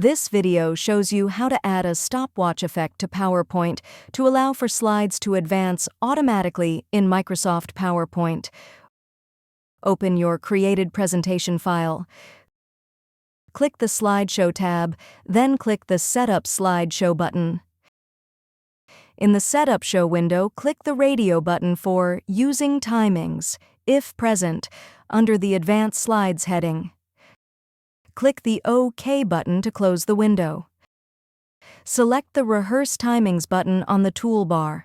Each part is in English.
This video shows you how to add a stopwatch effect to PowerPoint to allow for slides to advance automatically in Microsoft PowerPoint. Open your created presentation file. Click the Slideshow tab, then click the Setup Slideshow button. In the Setup Show window, click the radio button for Using Timings, if present, under the Advanced Slides heading. Click the OK button to close the window. Select the Rehearse Timings button on the toolbar.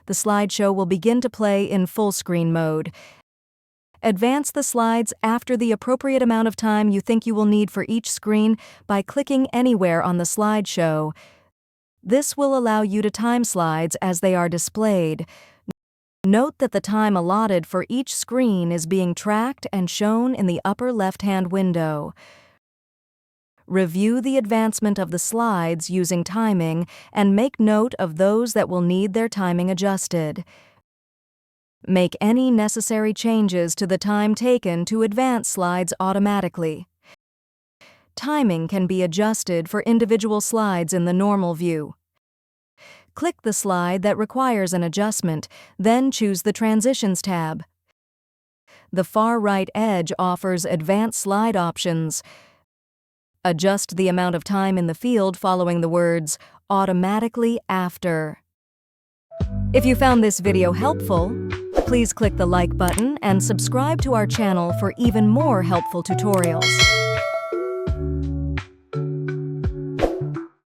The slideshow will begin to play in full screen mode. Advance the slides after the appropriate amount of time you think you will need for each screen by clicking anywhere on the slideshow. This will allow you to time slides as they are displayed. Note that the time allotted for each screen is being tracked and shown in the upper left-hand window. Review the advancement of the slides using timing and make note of those that will need their timing adjusted. Make any necessary changes to the time taken to advance slides automatically. Timing can be adjusted for individual slides in the normal view. Click the slide that requires an adjustment, then choose the Transitions tab. The far right edge offers advanced slide options. Adjust the amount of time in the field following the words "automatically after." If you found this video helpful, please click the like button and subscribe to our channel for even more helpful tutorials.